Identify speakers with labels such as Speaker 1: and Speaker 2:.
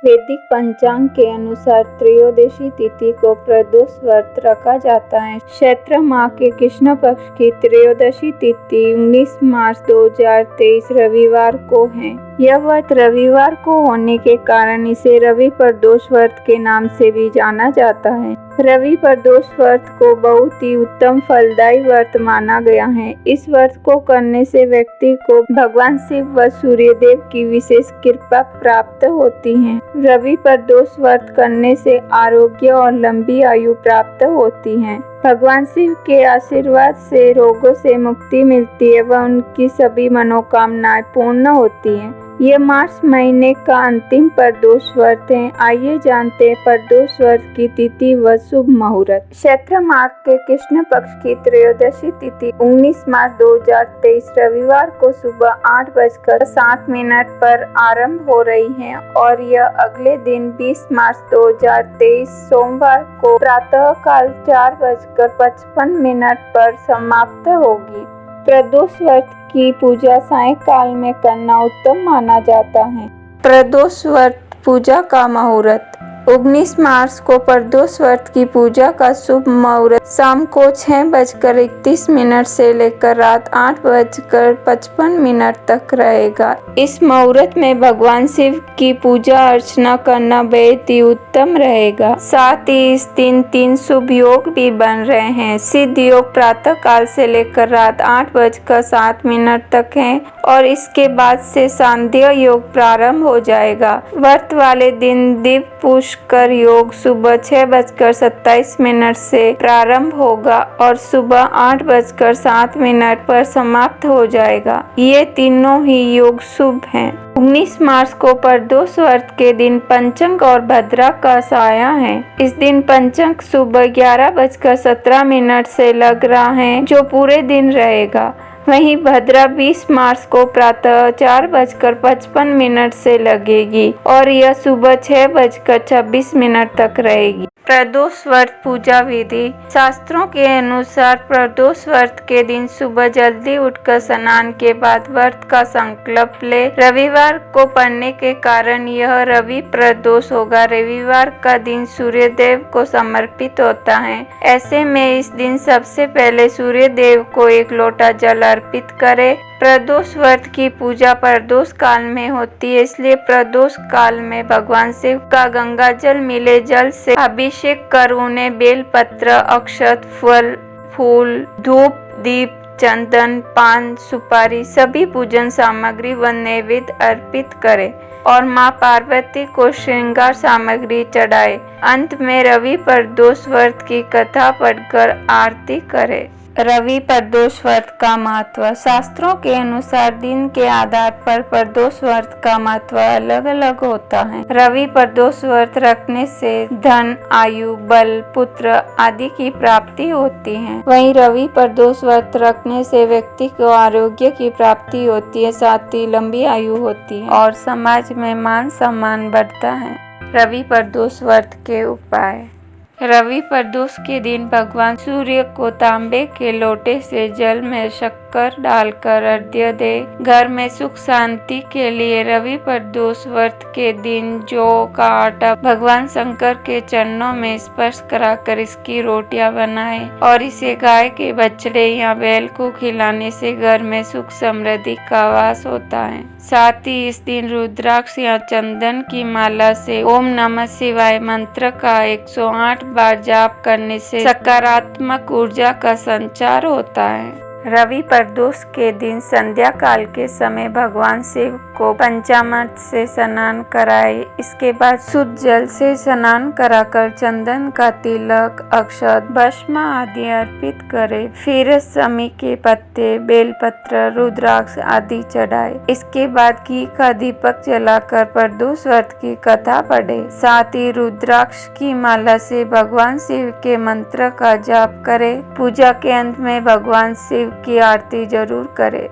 Speaker 1: वैदिक पंचांग के अनुसार त्रयोदशी तिथि को प्रदोष व्रत रखा जाता है। चैत्र माह के कृष्ण पक्ष की त्रयोदशी तिथि 19 मार्च 2023 रविवार को है। यह व्रत रविवार को होने के कारण इसे रवि प्रदोष व्रत के नाम से भी जाना जाता है। रवि प्रदोष व्रत को बहुत ही उत्तम फलदायी व्रत माना गया है। इस व्रत को करने से व्यक्ति को भगवान शिव व सूर्यदेव की विशेष कृपा प्राप्त होती है। रवि प्रदोष व्रत करने से आरोग्य और लंबी आयु प्राप्त होती है। भगवान शिव के आशीर्वाद से रोगों से मुक्ति मिलती है व उनकी सभी मनोकामनाएं पूर्ण होती हैं। ये मार्च महीने का अंतिम प्रदोष व्रत है। आइए जानते हैं प्रदोष व्रत की तिथि व शुभ मुहूर्त। चैत्र माह के कृष्ण पक्ष की त्रयोदशी तिथि 19 मार्च 2023 रविवार को सुबह 8:07 पर आरंभ हो रही है और यह अगले दिन 20 मार्च 2023 सोमवार को प्रातः काल 4:55 पर समाप्त होगी। प्रदोष व्रत की पूजा सायंकाल में करना उत्तम माना जाता है। प्रदोष व्रत पूजा का मुहूर्त 19 मार्च को प्रदोष व्रत की पूजा का शुभ मुहूर्त शाम को 6:31 से लेकर रात 8:55 तक रहेगा। इस मुहूर्त में भगवान शिव की पूजा अर्चना करना बेहद ही उत्तम रहेगा। साथ ही इस दिन 3 शुभ योग भी बन रहे हैं। सिद्ध योग प्रातः काल से लेकर रात 8:07 तक है और इसके बाद से सांध्य योग प्रारंभ हो जाएगा। व्रत वाले दिन दिव्य पुष्कर योग सुबह 6:27 से प्रारंभ होगा और सुबह 8:07 पर समाप्त हो जाएगा। ये तीनों ही योग शुभ हैं। 19 मार्च को प्रदोष व्रत के दिन पंचंग और भद्रा का साया है। इस दिन पंचंग सुबह 11:17 से लग रहा है जो पूरे दिन रहेगा। वहीं भद्रा 20 मार्च को प्रातः 4:55 से लगेगी और यह सुबह 6:26 तक रहेगी। प्रदोष व्रत पूजा विधि। शास्त्रों के अनुसार प्रदोष व्रत के दिन सुबह जल्दी उठकर स्नान के बाद व्रत का संकल्प ले। रविवार को पड़ने के कारण यह रवि प्रदोष होगा। रविवार का दिन सूर्यदेव को समर्पित होता है। ऐसे में इस दिन सबसे पहले सूर्यदेव को 1 लोटा जल अर्पित करें। प्रदोष व्रत की पूजा प्रदोष काल में होती है, इसलिए प्रदोष काल में भगवान शिव का गंगा जल मिले जल से अभिषेक कर उन्हें बेलपत्र, अक्षत, फल, फूल, धूप, दीप, चंदन, पान, सुपारी सभी पूजन सामग्री व नैवेद्य अर्पित करें और मां पार्वती को श्रृंगार सामग्री चढ़ाए। अंत में रवि प्रदोष व्रत की कथा पढ़कर आरती करें। रवि प्रदोष व्रत का महत्व। शास्त्रों के अनुसार दिन के आधार पर प्रदोष व्रत का महत्व अलग अलग होता है। रवि प्रदोष व्रत रखने से धन, आयु, बल, पुत्र आदि की प्राप्ति होती है। वहीं रवि प्रदोष व्रत रखने से व्यक्ति को आरोग्य की प्राप्ति होती है, साथ ही लंबी आयु होती है और समाज में मान सम्मान बढ़ता है। रवि प्रदोष व्रत के उपाय। रवि प्रदोष के दिन भगवान सूर्य को तांबे के लोटे से जल में शक्कर डालकर अर्घ्य दे। घर में सुख शांति के लिए रवि प्रदोष व्रत के दिन जौ का आटा भगवान शंकर के चरणों में स्पर्श कराकर इसकी रोटियां बनाएं और इसे गाय के बछड़े या बैल को खिलाने से घर में सुख समृद्धि का वास होता है। साथ ही इस दिन रुद्राक्ष या चंदन की माला से ओम नमः शिवाय मंत्र का 108 बार जाप करने से सकारात्मक ऊर्जा का संचार होता है। रवि प्रदोष के दिन संध्या काल के समय भगवान शिव को पंचामृत से स्नान कराए। इसके बाद शुद्ध जल से स्नान कराकर चंदन का तिलक, अक्षत, भस्म आदि अर्पित करें। फिर समी के पत्ते, बेलपत्र, रुद्राक्ष आदि चढ़ाए। इसके बाद घी का दीपक जलाकर प्रदोष व्रत की कथा पढ़े। साथ ही रुद्राक्ष की माला से भगवान शिव के मंत्र का जाप करें। पूजा के अंत में भगवान शिव की आरती जरूर करें।